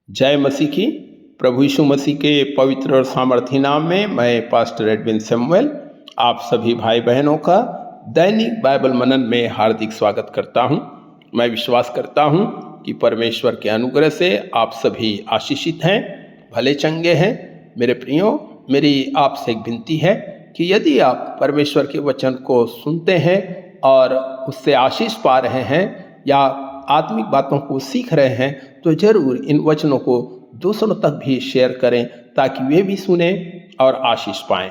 जय मसीह की। प्रभु यीशु मसीह के पवित्र और सामर्थी नाम में मैं पास्टर एडविन सैमुअल आप सभी भाई बहनों का दैनिक बाइबल मनन में हार्दिक स्वागत करता हूं। मैं विश्वास करता हूं कि परमेश्वर के अनुग्रह से आप सभी आशीषित हैं, भले चंगे हैं। मेरे प्रियो, मेरी आपसे एक विनती है कि यदि आप परमेश्वर के वचन को सुनते हैं और उससे आशीष पा रहे हैं या आत्मिक बातों को सीख रहे हैं तो जरूर इन वचनों को दूसरों तक भी शेयर करें ताकि वे भी सुने और आशीष पाएं।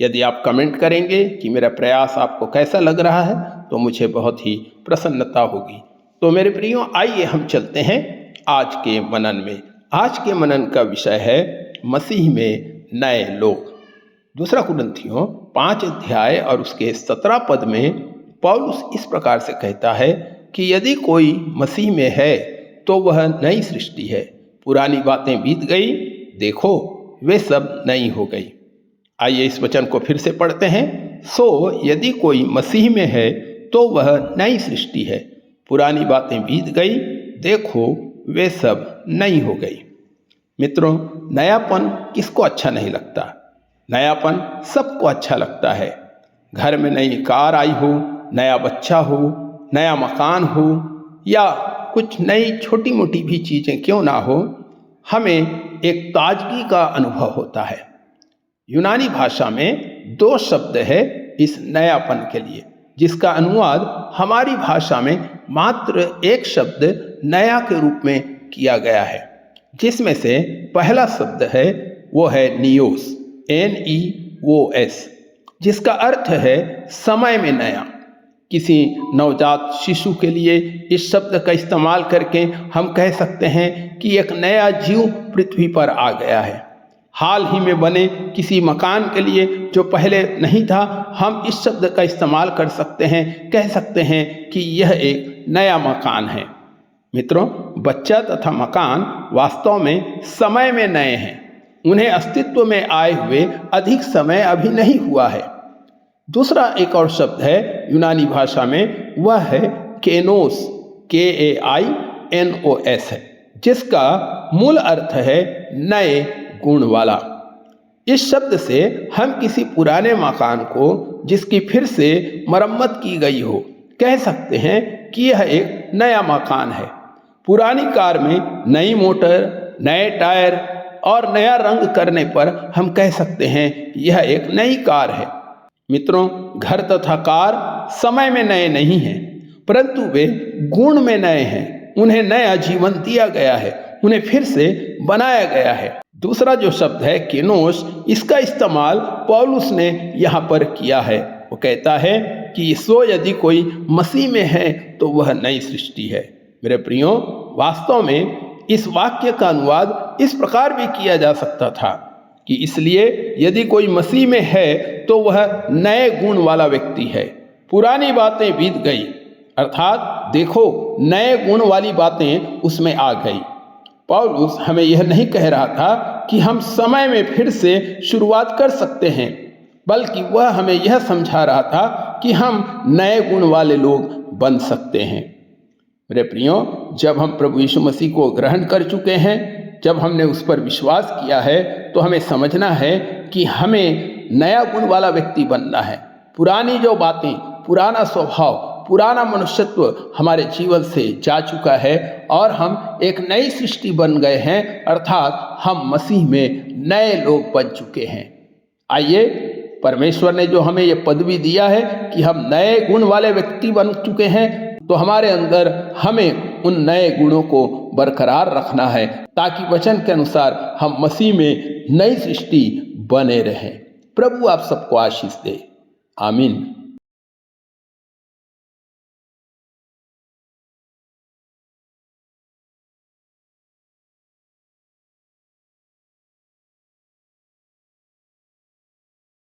यदि आप कमेंट करेंगे कि मेरा प्रयास आपको कैसा लग रहा है तो मुझे बहुत ही प्रसन्नता होगी। तो मेरे प्रियो, आइए हम चलते हैं आज के मनन में। आज के मनन का विषय है मसीह में नए लोग। दूसरा कुरिन्थियों 5 अध्याय और उसके 17 पद में पौलुस इस प्रकार से कहता है कि यदि कोई मसीह में है तो वह नई सृष्टि है, पुरानी बातें बीत गई, देखो वे सब नई हो गई। आइए इस वचन को फिर से पढ़ते हैं। सो यदि कोई मसीह में है तो वह नई सृष्टि है, पुरानी बातें बीत गई, देखो वे सब नई हो गई। मित्रों, नयापन किसको अच्छा नहीं लगता? नयापन सबको अच्छा लगता है। घर में नई कार आई हो, नया बच्चा हो, नया मकान हो या कुछ नई छोटी मोटी भी चीज़ें क्यों ना हो, हमें एक ताजगी का अनुभव होता है। यूनानी भाषा में 2 शब्द है इस नयापन के लिए, जिसका अनुवाद हमारी भाषा में मात्र एक शब्द नया के रूप में किया गया है, जिसमें से पहला शब्द है वो है नियोस, NEOS, जिसका अर्थ है समय में नया। किसी नवजात शिशु के लिए इस शब्द का इस्तेमाल करके हम कह सकते हैं कि एक नया जीव पृथ्वी पर आ गया है। हाल ही में बने किसी मकान के लिए जो पहले नहीं था, हम इस शब्द का इस्तेमाल कर सकते हैं, कह सकते हैं कि यह एक नया मकान है। मित्रों, बच्चा तथा मकान वास्तव में समय में नए हैं। उन्हें अस्तित्व में आए हुए अधिक समय अभी नहीं हुआ है। दूसरा एक और शब्द है यूनानी भाषा में, वह है केनोस, KAINOS है, जिसका मूल अर्थ है नए गुण वाला। इस शब्द से हम किसी पुराने मकान को जिसकी फिर से मरम्मत की गई हो कह सकते हैं कि यह एक नया मकान है। पुरानी कार में नई मोटर, नए टायर और नया रंग करने पर हम कह सकते हैं यह एक नई कार है। मित्रों, घर तथा कार समय में नए नहीं हैं, परंतु वे गुण में नए हैं। उन्हें नया जीवन दिया गया है, उन्हें फिर से बनाया गया है। दूसरा जो शब्द है केनोस, इसका इस्तेमाल पौलुस ने यहाँ पर किया है। वो कहता है कि सो यदि कोई मसीह में है तो वह नई सृष्टि है। मेरे प्रियो, वास्तव में इस वाक्य का अनुवाद इस प्रकार भी किया जा सकता था कि इसलिए यदि कोई मसीह में है तो वह नए गुण वाला व्यक्ति है, पुरानी बातें बीत गई, अर्थात देखो नए गुण वाली बातें उसमें आ गई। पौलुस हमें यह नहीं कह रहा था कि हम समय में फिर से शुरुआत कर सकते हैं, बल्कि वह हमें यह समझा रहा था कि हम नए गुण वाले लोग बन सकते हैं। मेरे प्रियो, जब हम प्रभु यीशु मसीह को ग्रहण कर चुके हैं, जब हमने उस पर विश्वास किया है, तो हमें समझना है कि हमें नया गुण वाला व्यक्ति बनना है। पुरानी जो बातें, पुराना स्वभाव, पुराना मनुष्यत्व हमारे जीवन से जा चुका है और हम एक नई सृष्टि बन गए हैं, अर्थात हम मसीह में नए लोग बन चुके हैं। आइए, परमेश्वर ने जो हमें ये पदवी दिया है कि हम नए गुण वाले व्यक्ति बन चुके हैं, तो हमारे अंदर हमें उन नए गुणों को बरकरार रखना है ताकि वचन के अनुसार हम मसीह में नई सृष्टि बने रहें। प्रभु आप सबको आशीष दे। आमीन।